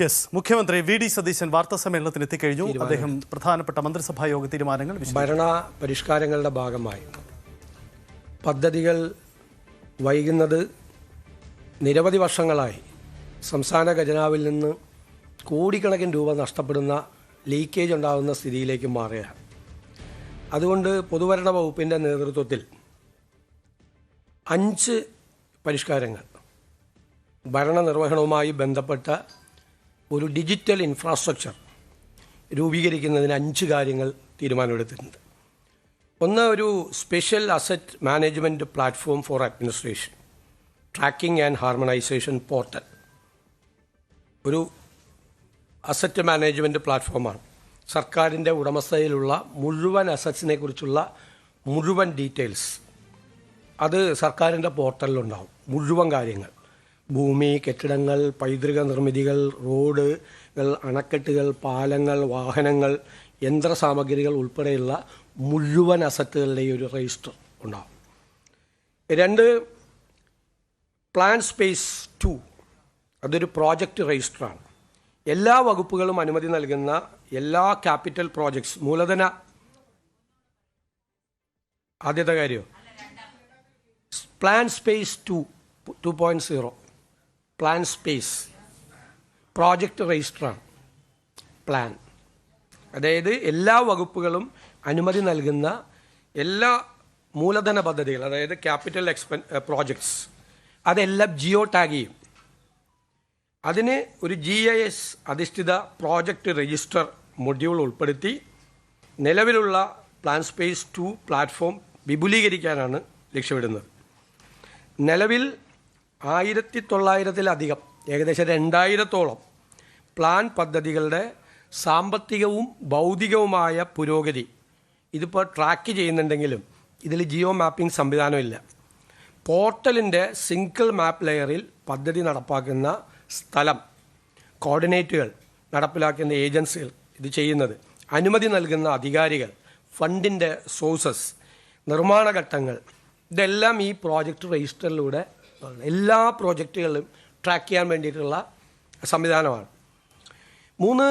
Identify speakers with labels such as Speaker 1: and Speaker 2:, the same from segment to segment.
Speaker 1: Yes, മുഖ്യമന്ത്രി VD. Satheesan വാർത്താ സമ്മേളനത്തിൽ എത്തിക്കഴിഞ്ഞു. അദ്ദേഹം പ്രധാനപ്പെട്ട മന്ത്രിസഭാ യോഗ തീരുമാനങ്ങൾ
Speaker 2: ഭരണ പരിഷ്കാരങ്ങളുടെ ഭാഗമായി പദ്ധതികൾ വൈകുന്നത് നിരവധി വർഷങ്ങളായി സംസ്ഥാന ഖജനാവിൽ നിന്ന് കോടിക്കണക്കിന് രൂപ നഷ്ടപ്പെടുന്ന ലീക്കേജ് ഉണ്ടാകുന്ന സ്ഥിതിയിലേക്ക് മാറുകയാണ്. അതുകൊണ്ട് പൊതുഭരണ വകുപ്പിൻ്റെ നേതൃത്വത്തിൽ 5 പരിഷ്കാരങ്ങൾ ഭരണനിർവഹണവുമായി ബന്ധപ്പെട്ട ഒരു ഡിജിറ്റൽ ഇൻഫ്രാസ്ട്രക്ചർ രൂപീകരിക്കുന്നതിന് 5 കാര്യങ്ങൾ തീരുമാനമെടുത്തിട്ടുണ്ട്. ഒന്ന്, ഒരു special asset management platform for administration, tracking and harmonisation portal. ഒരു അസറ്റ് മാനേജ്മെൻറ്റ് പ്ലാറ്റ്ഫോമാണ്. സർക്കാരിൻ്റെ ഉടമസ്ഥതയിലുള്ള മുഴുവൻ അസറ്റ്സിനെ കുറിച്ചുള്ള മുഴുവൻ ഡീറ്റെയിൽസ് അത് സർക്കാരിൻ്റെ പോർട്ടലിലുണ്ടാവും. മുഴുവൻ കാര്യങ്ങൾ, ഭൂമി, കെട്ടിടങ്ങൾ, പൈതൃക നിർമ്മിതികൾ, റോഡുകൾ, അണക്കെട്ടുകൾ, പാലങ്ങൾ, വാഹനങ്ങൾ, യന്ത്രസാമഗ്രികൾ ഉൾപ്പെടെയുള്ള മുഴുവൻ അസറ്റുകളുടെയും ഒരു രജിസ്റ്റർ ഉണ്ടാവും. 2, പ്ലാൻ സ്പേസ് 2, അതൊരു പ്രോജക്റ്റ് രജിസ്റ്ററാണ്. എല്ലാ വകുപ്പുകളും അനുമതി നൽകുന്ന എല്ലാ ക്യാപിറ്റൽ പ്രോജക്ട്സ്, മൂലധന, ആദ്യത്തെ കാര്യം plan space 2.0, plan space project രജിസ്റ്ററാണ്. പ്ലാൻ അതായത് എല്ലാ വകുപ്പുകളും അനുമതി നൽകുന്ന എല്ലാ മൂലധന പദ്ധതികൾ, അതായത് ക്യാപിറ്റൽ പ്രോജക്ട്സ്, അതെല്ലാം ജിയോ ടാഗ് ചെയ്യും. അതിന് ഒരു GIS അധിഷ്ഠിത പ്രോജക്റ്റ് രജിസ്റ്റർ മൊഡ്യൂൾ ഉൾപ്പെടുത്തി നിലവിലുള്ള പ്ലാൻ സ്പേസ് 2 പ്ലാറ്റ്ഫോം വിപുലീകരിക്കാനാണ് ലക്ഷ്യമിടുന്നത്. നിലവിൽ 1900-ലധികം, ഏകദേശം 2000-ഓളം പ്ലാൻ പദ്ധതികളുടെ സാമ്പത്തികവും ഭൗതികവുമായ പുരോഗതി ഇതിപ്പോൾ ട്രാക്ക് ചെയ്യുന്നുണ്ടെങ്കിലും ഇതിൽ ജിയോ മാപ്പിംഗ് സംവിധാനമില്ല. പോർട്ടലിൻ്റെ സിംഗിൾ മാപ്പ് ലെയറിൽ പദ്ധതി നടപ്പാക്കുന്ന സ്ഥലം, കോർഡിനേറ്റുകൾ, നടപ്പിലാക്കുന്ന ഏജൻസികൾ, ഇത് ചെയ്യുന്നത്, അനുമതി നൽകുന്ന അധികാരികൾ, ഫണ്ടിൻ്റെ സോഴ്സസ്, നിർമ്മാണ ഘട്ടങ്ങൾ, ഇതെല്ലാം ഈ പ്രോജക്റ്റ് രജിസ്റ്ററിലൂടെ എല്ലാ പ്രോജക്റ്റുകളും ട്രാക്ക് ചെയ്യാൻ വേണ്ടിയിട്ടുള്ള സംവിധാനമാണ്. 3,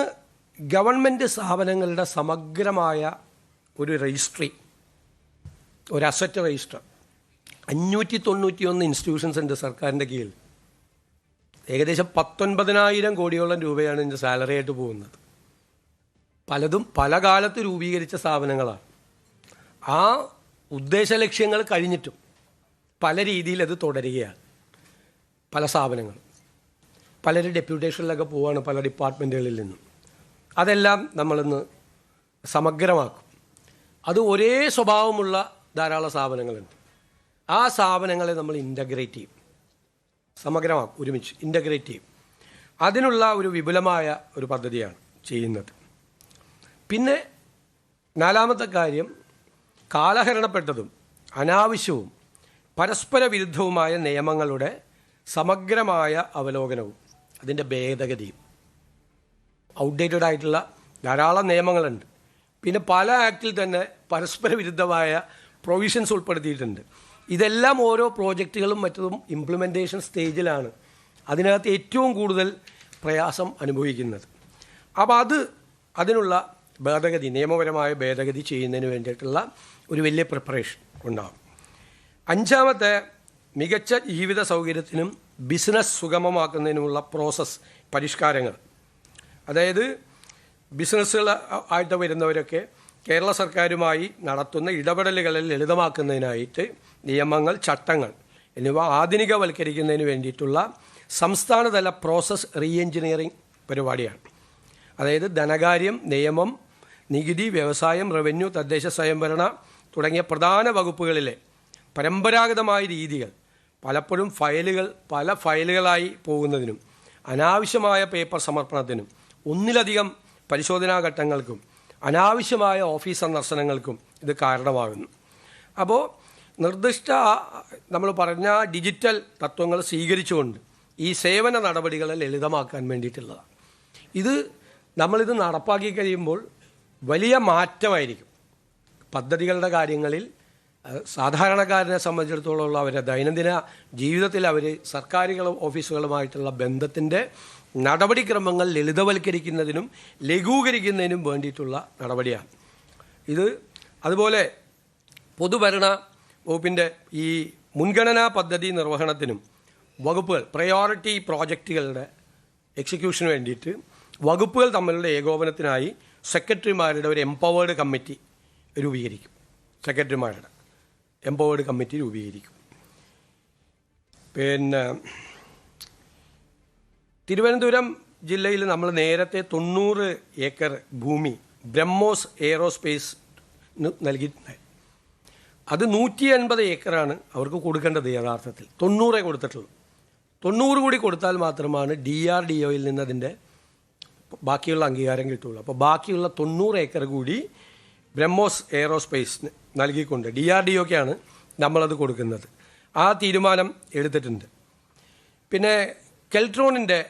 Speaker 2: ഗവൺമെൻറ് സ്ഥാപനങ്ങളുടെ സമഗ്രമായ ഒരു രജിസ്ട്രി, ഒരു അസറ്റ് രജിസ്റ്റർ. 591 ഇൻസ്റ്റിറ്റ്യൂഷൻസ് ഉണ്ട് സർക്കാരിൻ്റെ കീഴിൽ. ഏകദേശം 19,000 കോടിയോളം രൂപയാണ് ഇതിൻ്റെ സാലറി ആയിട്ട് പോകുന്നത്. പലതും പല കാലത്ത് രൂപീകരിച്ച സ്ഥാപനങ്ങളാണ്. ആ ഉദ്ദേശ ലക്ഷ്യങ്ങൾ കഴിഞ്ഞിട്ടും പല രീതിയിൽ അത് തുടരുകയാണ്. പല സ്ഥാപനങ്ങളും പലരും ഡെപ്യൂട്ടേഷനിലൊക്കെ പോവുകയാണ് പല ഡിപ്പാർട്ട്മെൻറ്റുകളിൽ നിന്നും. അതെല്ലാം നമ്മളിന്ന് സമഗ്രമാക്കും. അത് ഒരേ സ്വഭാവമുള്ള ധാരാളം സ്ഥാപനങ്ങളുണ്ട്. ആ സ്ഥാപനങ്ങളെ നമ്മൾ ഇൻ്റഗ്രേറ്റ് ചെയ്യും, സമഗ്രമാക്കും, ഒരുമിച്ച് ഇൻ്റഗ്രേറ്റ് ചെയ്യും. അതിനുള്ള ഒരു വിപുലമായ ഒരു പദ്ധതിയാണ് ചെയ്യുന്നത്. പിന്നെ 4-മത്തെ കാര്യം, കാലഹരണപ്പെട്ടതും അനാവശ്യവും പരസ്പര വിരുദ്ധവുമായ നിയമങ്ങളുടെ സമഗ്രമായ അവലോകനവും അതിൻ്റെ ഭേദഗതിയും. ഔട്ട്ഡേറ്റഡ് ആയിട്ടുള്ള ധാരാളം നിയമങ്ങളുണ്ട്. പിന്നെ പല ആക്ടിൽ തന്നെ പരസ്പര വിരുദ്ധമായ പ്രൊവിഷൻസ് ഉൾപ്പെടുത്തിയിട്ടുണ്ട്. ഇതെല്ലാം ഓരോ പ്രോജക്റ്റുകളും മറ്റതും ഇംപ്ലിമെൻറ്റേഷൻ സ്റ്റേജിലാണ് അതിനകത്ത് ഏറ്റവും കൂടുതൽ പ്രയാസം അനുഭവിക്കുന്നത്. അപ്പോൾ അതിനുള്ള ഭേദഗതി, നിയമപരമായ ഭേദഗതി ചെയ്യുന്നതിന് വേണ്ടിയിട്ടുള്ള ഒരു വലിയ പ്രിപ്പറേഷൻ ഉണ്ടാകും. 5-മത്തെ, മികച്ച ജീവിത സൗകര്യത്തിനും ബിസിനസ് സുഗമമാക്കുന്നതിനുമുള്ള പ്രോസസ്സ് പരിഷ്കാരങ്ങൾ. അതായത് ബിസിനസ്സുകൾ ആയിട്ട് വരുന്നവരൊക്കെ കേരള സർക്കാരുമായി നടത്തുന്ന ഇടപെടലുകളിൽ ലളിതമാക്കുന്നതിനായിട്ട് നിയമങ്ങൾ, ചട്ടങ്ങൾ എന്നിവ ആധുനികവൽക്കരിക്കുന്നതിന് വേണ്ടിയിട്ടുള്ള സംസ്ഥാനതല പ്രോസസ് റീ എഞ്ചിനീയറിംഗ് പരിപാടിയാണ്. അതായത് ധനകാര്യം, നിയമം, നികുതി, വ്യവസായം, റവന്യൂ, തദ്ദേശ സ്വയംഭരണ തുടങ്ങിയ പ്രധാന വകുപ്പുകളിലെ പരമ്പരാഗതമായ രീതികൾ പലപ്പോഴും പല ഫയലുകളായി പോകുന്നതിനും അനാവശ്യമായ പേപ്പർ സമർപ്പണത്തിനും ഒന്നിലധികം പരിശോധനാ ഘട്ടങ്ങൾക്കും അനാവശ്യമായ ഓഫീസ് സന്ദർശനങ്ങൾക്കും ഇത് കാരണമാകുന്നു. അപ്പോൾ നിർദ്ദിഷ്ട നമ്മൾ പറഞ്ഞ ഡിജിറ്റൽ തത്വങ്ങൾ സ്വീകരിച്ചുകൊണ്ട് ഈ സേവന നടപടികളെ ലളിതമാക്കാൻ വേണ്ടിയിട്ടുള്ളതാണ്. നമ്മളിത് നടപ്പാക്കി കഴിയുമ്പോൾ വലിയ മാറ്റമായിരിക്കും പദ്ധതികളുടെ കാര്യങ്ങളിൽ. സാധാരണക്കാരനെ സംബന്ധിച്ചിടത്തോളം അവരുടെ ദൈനംദിന ജീവിതത്തിൽ അവർ സർക്കാരുകളും ഓഫീസുകളുമായിട്ടുള്ള ബന്ധത്തിൻ്റെ നടപടിക്രമങ്ങൾ ലളിതവൽക്കരിക്കുന്നതിനും ലഘൂകരിക്കുന്നതിനും വേണ്ടിയിട്ടുള്ള നടപടിയാണ് ഇത്. അതുപോലെ പൊതുഭരണ വകുപ്പിൻ്റെ ഈ മുൻഗണനാ പദ്ധതി നിർവഹണത്തിനും വകുപ്പുകൾ പ്രയോറിറ്റി പ്രോജക്റ്റുകളുടെ എക്സിക്യൂഷന് വേണ്ടിയിട്ട് വകുപ്പുകൾ തമ്മിലുള്ള ഏകോപനത്തിനായി സെക്രട്ടറിമാരുടെ ഒരു എംപവേർഡ് കമ്മിറ്റി രൂപീകരിക്കും. സെക്രട്ടറിമാരുടെ എംപവേർഡ് കമ്മിറ്റി രൂപീകരിക്കും. പിന്നെ തിരുവനന്തപുരം ജില്ലയിൽ നമ്മൾ നേരത്തെ 90 ഏക്കർ ഭൂമി ബ്രഹ്മോസ് എയ്റോസ്പേസ് നൽകിയിട്ടുണ്ട്. അത് 150 ഏക്കറാണ് അവർക്ക് കൊടുക്കേണ്ടത്. യഥാർത്ഥത്തിൽ 90 കൊടുത്തിട്ടുള്ളൂ. 90 കൂടി കൊടുത്താൽ മാത്രമാണ് DRDOയിൽ നിന്ന് അതിൻ്റെ ബാക്കിയുള്ള അംഗീകാരം കിട്ടുള്ളൂ. അപ്പോൾ ബാക്കിയുള്ള 90 ഏക്കർ കൂടി ബ്രഹ്മോസ് എയ്റോസ്പേസിന് നൽകിക്കൊണ്ട് DRDOക്കാണ് നമ്മളത് കൊടുക്കുന്നത്. ആ തീരുമാനം എടുത്തിട്ടുണ്ട്. പിന്നെ കെൽട്രോണിൻ്റെ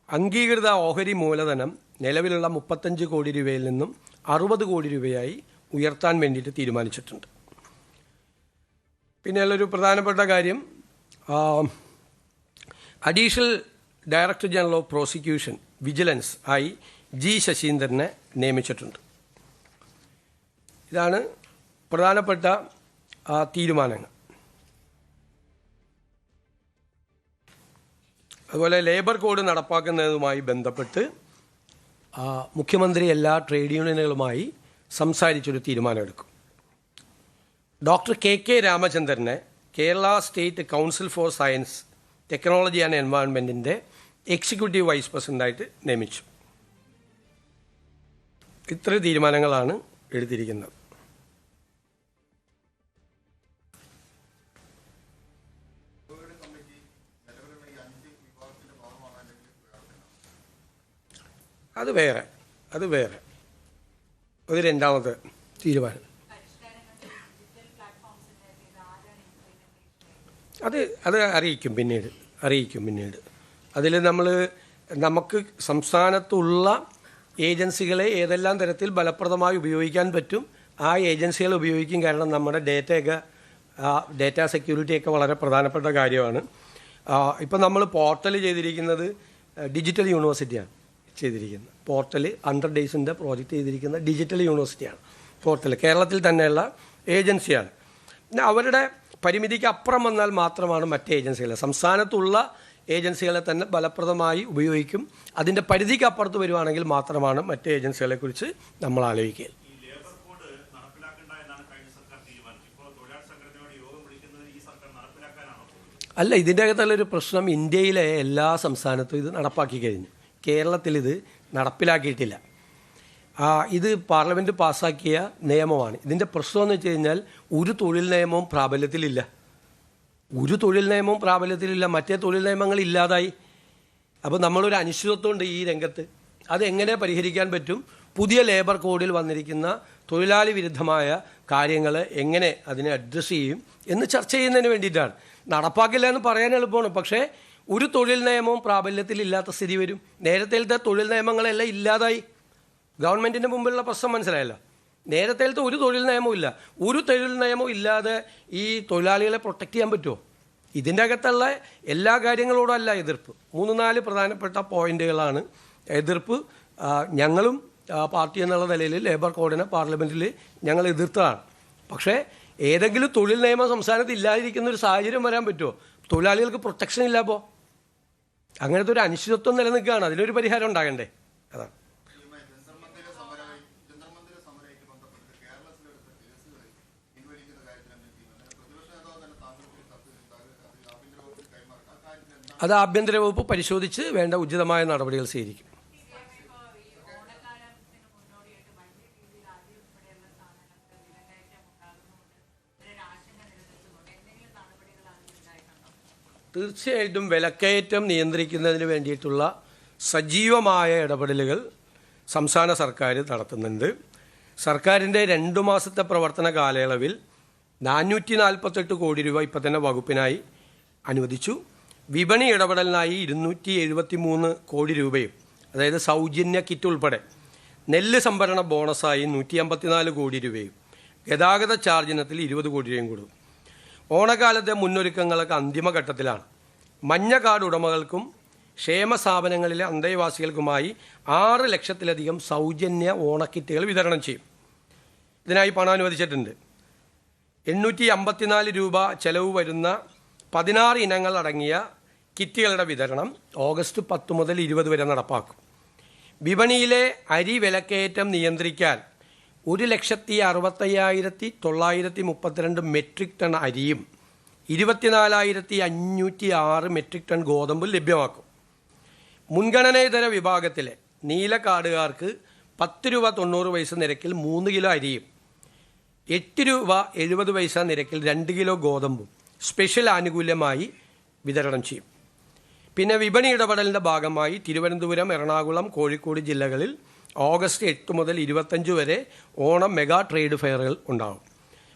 Speaker 2: അംഗീകൃത ഓഹരി മൂലധനം നിലവിലുള്ള 35 കോടി രൂപയിൽ നിന്നും 60 കോടി രൂപയായി ഉയർത്താൻ വേണ്ടിയിട്ട് തീരുമാനിച്ചിട്ടുണ്ട്. പിന്നെയുള്ളൊരു പ്രധാനപ്പെട്ട കാര്യം, additional director general of prosecution vigilance ആയി G ശശീന്ദ്രനെ നിയമിച്ചിട്ടുണ്ട്. ഇതാണ് പ്രധാനപ്പെട്ട തീരുമാനങ്ങൾ. അതുപോലെ ലേബർ കോഡ് നടപ്പാക്കുന്നതുമായി ബന്ധപ്പെട്ട് മുഖ്യമന്ത്രി എല്ലാ ട്രേഡ് യൂണിയനുകളുമായി സംസാരിച്ചൊരു തീരുമാനമെടുക്കും. ഡോക്ടർ KK രാമചന്ദ്രനെ Kerala state council for science technology and എൻവയോൺമെൻറ്റിൻ്റെ എക്സിക്യൂട്ടീവ് വൈസ് പ്രസിഡൻ്റായിട്ട് നിയമിച്ചു. ഇത്ര തീരുമാനങ്ങളാണ് എടുത്തിരിക്കുന്നത്. അത് വേറെ ഒരു രണ്ടാമത്തെ തീരുമാനം. അത് അറിയിക്കും പിന്നീട്. അതിൽ നമുക്ക് സംസ്ഥാനത്തുള്ള ഏജൻസികളെ ഏതെല്ലാം തരത്തിൽ ഫലപ്രദമായി ഉപയോഗിക്കാൻ പറ്റും ആ ഏജൻസികൾ ഉപയോഗിക്കും. കാരണം നമ്മുടെ ഡേറ്റ സെക്യൂരിറ്റിയൊക്കെ വളരെ പ്രധാനപ്പെട്ട കാര്യമാണ്. ഇപ്പം നമ്മൾ പോർട്ടൽ ചെയ്തിരിക്കുന്നത് ഡിജിറ്റൽ യൂണിവേഴ്സിറ്റിയാണ് ചെയ്തിരിക്കുന്നത്. പോർട്ടൽ 100 ഡേയ്സിൻ്റെ പ്രോജക്റ്റ് ചെയ്തിരിക്കുന്ന ഡിജിറ്റൽ യൂണിവേഴ്സിറ്റിയാണ് പോർട്ടൽ. കേരളത്തിൽ തന്നെയുള്ള ഏജൻസിയാണ്. പിന്നെ അവരുടെ പരിമിതിക്ക് അപ്പുറം വന്നാൽ മാത്രമാണ് മറ്റ് ഏജൻസികളെ, സംസ്ഥാനത്തുള്ള ഏജൻസികളെ തന്നെ ഫലപ്രദമായി ഉപയോഗിക്കും. അതിൻ്റെ പരിധിക്ക് അപ്പുറത്ത് വരുവാണെങ്കിൽ മാത്രമാണ് മറ്റ് ഏജൻസികളെക്കുറിച്ച് നമ്മൾ ആലോചിക്കുക. അല്ല, ഇതിൻ്റെ അകത്തുള്ളൊരു പ്രശ്നം, ഇന്ത്യയിലെ എല്ലാ സംസ്ഥാനത്തും ഇത് നടപ്പാക്കി കഴിഞ്ഞു. കേരളത്തിൽ ഇത് നടപ്പിലാക്കിയിട്ടില്ല. ഇത് പാർലമെൻറ്റ് പാസ്സാക്കിയ നിയമമാണ്. ഇതിൻ്റെ പ്രശ്നം എന്ന് വെച്ച് കഴിഞ്ഞാൽ ഒരു തൊഴിൽ നിയമവും പ്രാബല്യത്തിലില്ല. മറ്റേ തൊഴിൽ നിയമങ്ങൾ ഇല്ലാതായി. അപ്പോൾ നമ്മളൊരു അനിശ്ചിതത്വമുണ്ട് ഈ രംഗത്ത്. അതെങ്ങനെ പരിഹരിക്കാൻ പറ്റും? പുതിയ ലേബർ കോഡിൽ വന്നിരിക്കുന്ന തൊഴിലാളി വിരുദ്ധമായ കാര്യങ്ങൾ എങ്ങനെ അതിനെ അഡ്രസ്സ് ചെയ്യും എന്ന് ചർച്ച ചെയ്യുന്നതിന് വേണ്ടിയിട്ടാണ്. നടപ്പാക്കില്ല എന്ന് പറയാൻ എളുപ്പമാണ്, പക്ഷേ ഒരു തൊഴിൽ നിയമവും പ്രാബല്യത്തിലില്ലാത്ത സ്ഥിതി വരും. നേരത്തെ തൊഴിൽ നിയമങ്ങളെല്ലാം ഇല്ലാതായി. ഗവൺമെൻറ്റിൻ്റെ മുമ്പിലുള്ള പ്രശ്നം മനസ്സിലായല്ലോ. നേരത്തെ ഒരു തൊഴിൽ നിയമവും ഇല്ല. ഒരു തൊഴിൽ നിയമവും ഇല്ലാതെ ഈ തൊഴിലാളികളെ പ്രൊട്ടക്റ്റ് ചെയ്യാൻ പറ്റുമോ? ഇതിൻ്റെ അകത്തുള്ള എല്ലാ കാര്യങ്ങളോടും അല്ല എതിർപ്പ്. 3-4 പ്രധാനപ്പെട്ട പോയിന്റുകളാണ് എതിർപ്പ്. ഞങ്ങളും പാർട്ടി എന്നുള്ള നിലയിൽ ലേബർ കോഡിനെ പാർലമെൻറ്റിൽ ഞങ്ങൾ എതിർത്തതാണ്. പക്ഷേ ഏതെങ്കിലും തൊഴിൽ നിയമം സംസ്ഥാനത്ത് ഇല്ലാതിരിക്കുന്ന ഒരു സാഹചര്യം വരാൻ പറ്റുമോ? തൊഴിലാളികൾക്ക് പ്രൊട്ടക്ഷൻ ഇല്ല. അപ്പോൾ അങ്ങനത്തെ ഒരു അനിശ്ചിതത്വം നിലനിൽക്കുകയാണ്. അതിനൊരു പരിഹാരം ഉണ്ടാകണ്ടേ? അതാണ്. അത് ആഭ്യന്തര വകുപ്പ് പരിശോധിച്ച് വേണ്ട ഉചിതമായ നടപടികൾ സ്വീകരിക്കും. തീർച്ചയായിട്ടും വിലക്കയറ്റം നിയന്ത്രിക്കുന്നതിന് വേണ്ടിയിട്ടുള്ള സജീവമായ ഇടപെടലുകൾ സംസ്ഥാന സർക്കാർ നടത്തുന്നുണ്ട്. സർക്കാരിൻ്റെ 2 മാസത്തെ പ്രവർത്തന കാലയളവിൽ 448 കോടി രൂപ ഇപ്പം തന്നെ വകുപ്പിനായി അനുവദിച്ചു. വിപണി ഇടപെടലിനായി 273 കോടി രൂപയും, അതായത് സൗജന്യ കിറ്റ് ഉൾപ്പെടെ, നെല്ല് സംഭരണ ബോണസായി 154 കോടി രൂപയും, ഗതാഗത ചാർജിനത്തിൽ 20 കോടി രൂപയും കൊടുക്കും. ഓണക്കാലത്തെ മുന്നൊരുക്കങ്ങളൊക്കെ അന്തിമഘട്ടത്തിലാണ്. മഞ്ഞ കാർഡ് ഉടമകൾക്കും ക്ഷേമ സ്ഥാപനങ്ങളിലെ അന്തേവാസികൾക്കുമായി 6 ലക്ഷത്തിലധികം സൗജന്യ ഓണക്കിറ്റുകൾ വിതരണം ചെയ്യും. ഇതിനായി പണം അനുവദിച്ചിട്ടുണ്ട്. 854 രൂപ ചെലവ് വരുന്ന 16 ഇനങ്ങൾ അടങ്ങിയ കിറ്റുകളുടെ വിതരണം ഓഗസ്റ്റ് 10 മുതൽ 20 വരെ നടപ്പാക്കും. വിപണിയിലെ അരി വിലക്കയറ്റം നിയന്ത്രിക്കാൻ 1,65,932 മെട്രിക് ടൺ അരിയും 24,506 മെട്രിക് ടൺ ഗോതമ്പും ലഭ്യമാക്കും. മുൻഗണനേതര വിഭാഗത്തിലെ നീല കാർഡുകാർക്ക് 10 രൂപ 90 പൈസ നിരക്കിൽ 3 കിലോ അരിയും 8 രൂപ 70 പൈസ നിരക്കിൽ 2 കിലോ ഗോതമ്പും സ്പെഷ്യൽ ആനുകൂല്യമായി വിതരണം ചെയ്യും. പിന്നെ വിപണി ഇടപെടലിൻ്റെ ഭാഗമായി തിരുവനന്തപുരം, എറണാകുളം, കോഴിക്കോട് ജില്ലകളിൽ ഓഗസ്റ്റ് 8 മുതൽ 25 വരെ ഓണം മെഗാ ട്രേഡ് ഫെയറുകൾ ഉണ്ടാകും.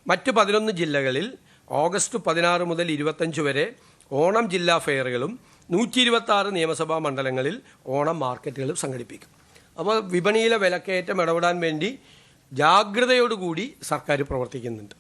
Speaker 2: മറ്റ് 11 ജില്ലകളിൽ ഓഗസ്റ്റ് 16 മുതൽ 25 വരെ ഓണം ജില്ലാ ഫെയറുകളും 126 നിയമസഭാ മണ്ഡലങ്ങളിൽ ഓണം മാർക്കറ്റുകളും സംഘടിപ്പിക്കും. അപ്പോൾ വിപണിയിലെ വിലക്കയറ്റം ഇടപെടാൻ വേണ്ടി ജാഗ്രതയോടുകൂടി സർക്കാർ പ്രവർത്തിക്കുന്നുണ്ട്.